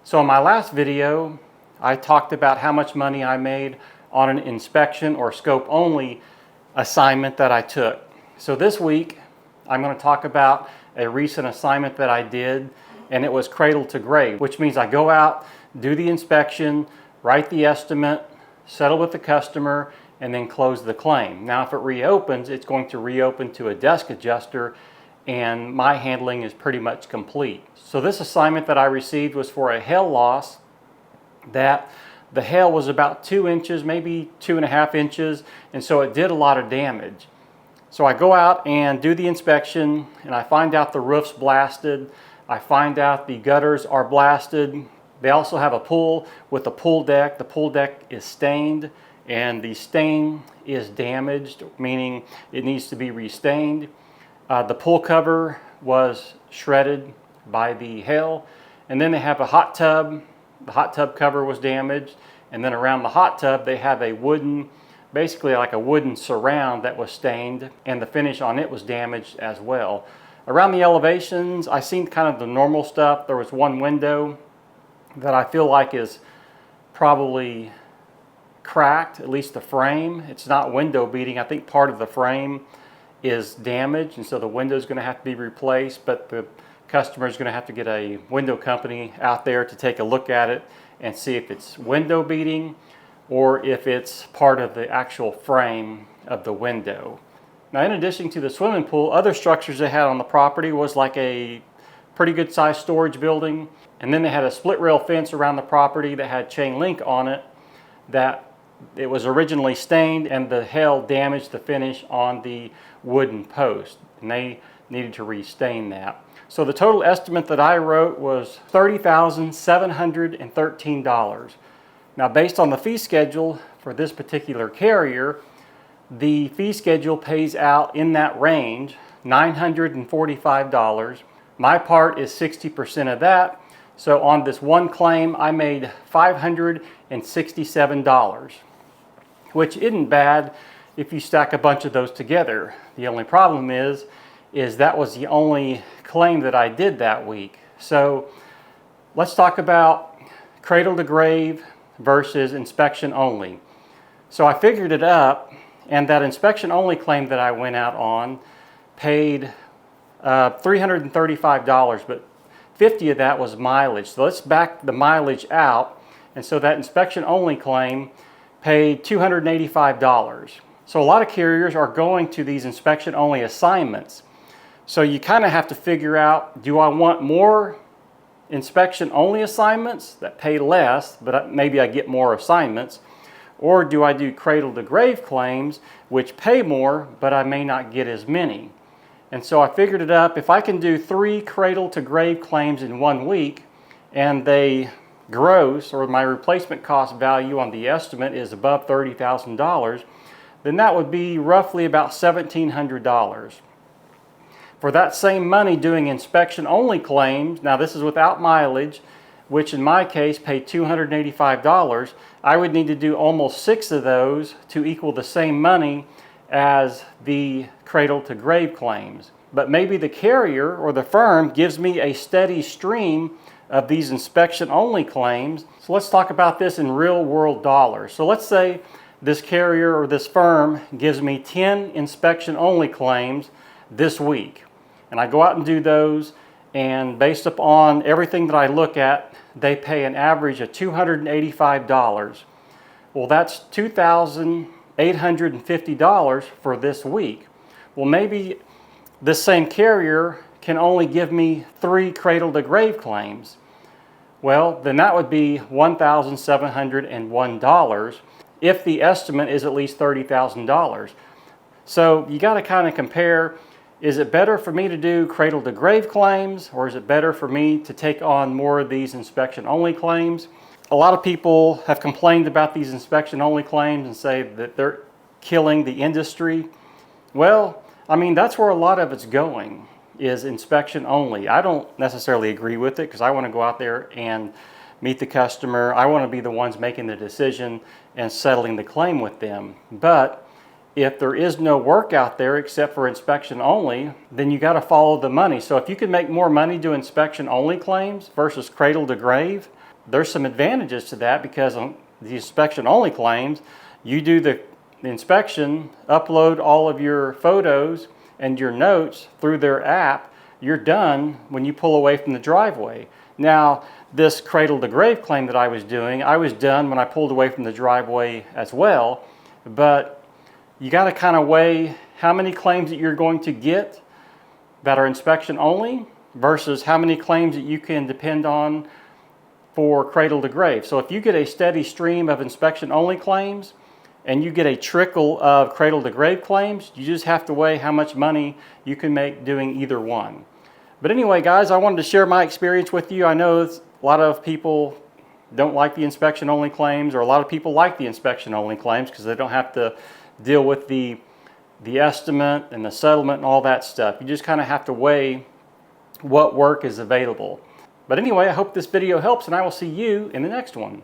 So in my last video, I talked about how much money I made on an inspection or scope only assignment that I took. So this week, I'm going to talk about a recent assignment that I did, and it was cradle to grave, which means I go out, do the inspection, write the estimate, settle with the customer, and then close the claim. Now, if it reopens, it's going to reopen to a desk adjuster, and my handling is pretty much complete. So this assignment that I received was for a hail loss that the hail was about 2 inches, maybe 2.5 inches, and so it did a lot of damage. So I go out and do the inspection, and I find out the roof's blasted. I find out the gutters are blasted. They also have a pool with a pool deck. The pool deck is stained, and the stain is damaged, meaning it needs to be restained. The pool cover was shredded by the hail, and then they have a hot tub. The hot tub cover was damaged, and then around the hot tub they have a wooden, basically like a wooden surround that was stained, and the finish on it was damaged as well. Around the elevations, I seen kind of the normal stuff. There was one window that I feel like is probably cracked, at least the frame. It's not window beating. I think part of the frame is damaged, and so the window is going to have to be replaced, but the customer is going to have to get a window company out there to take a look at it and see if it's window beating or if it's part of the actual frame of the window. Now, in addition to the swimming pool, other structures they had on the property was like a pretty good sized storage building, and then they had a split rail fence around the property that had chain link on it that it was originally stained, and the hail damaged the finish on the wooden post, and they needed to restain that. So the total estimate that I wrote was $30,713. Now, based on the fee schedule for this particular carrier, the fee schedule pays out in that range, $945. My part is 60% of that. So on this one claim, I made $567, which isn't bad if you stack a bunch of those together. The only problem is that was the only claim that I did that week. So let's talk about cradle to grave versus inspection only. So I figured it up, and that inspection only claim that I went out on paid $335, but 50 of that was mileage. So let's back the mileage out, and so that inspection only claim paid $285. So a lot of carriers are going to these inspection only assignments. So you kind of have to figure out, do I want more inspection only assignments that pay less, but maybe I get more assignments, or do I do cradle to grave claims which pay more, but I may not get as many? And so I figured it up. If I can do 3 cradle to grave claims in 1 week, and they gross, or my replacement cost value on the estimate is above $30,000, then that would be roughly about $1,700. For that same money doing inspection only claims, now this is without mileage, which in my case paid $285, I would need to do almost 6 of those to equal the same money as the cradle to grave claims. But maybe the carrier or the firm gives me a steady stream of these inspection only claims. So let's talk about this in real world dollars. So let's say this carrier or this firm gives me 10 inspection only claims this week, and I go out and do those, and based upon everything that I look at, they pay an average of $285. Well, that's $2,850 for this week. Well, maybe this same carrier can only give me 3 cradle to grave claims. Well, then that would be $1,701 if the estimate is at least $30,000. So you got to kind of compare, is it better for me to do cradle to grave claims, or is it better for me to take on more of these inspection only claims? A lot of people have complained about these inspection only claims and say that they're killing the industry. Well, I mean, that's where a lot of it's going, is inspection only. I don't necessarily agree with it, because I want to go out there and meet the customer. I want to be the ones making the decision and settling the claim with them. But if there is no work out there except for inspection only, then you got to follow the money. So if you can make more money doing inspection only claims versus cradle to grave, there's some advantages to that, because on the inspection only claims, you do the inspection, upload all of your photos and your notes through their app, you're done when you pull away from the driveway. Now, this cradle to grave claim that I was doing, I was done when I pulled away from the driveway as well, but you got to kind of weigh how many claims that you're going to get that are inspection only versus how many claims that you can depend on for cradle to grave. So if you get a steady stream of inspection only claims and you get a trickle of cradle to grave claims, you just have to weigh how much money you can make doing either one. But anyway, guys, I wanted to share my experience with you. I know a lot of people don't like the inspection only claims, or a lot of people like the inspection only claims because they don't have to deal with the estimate and the settlement and all that stuff. You just kind of have to weigh what work is available. But anyway, I hope this video helps, and I will see you in the next one.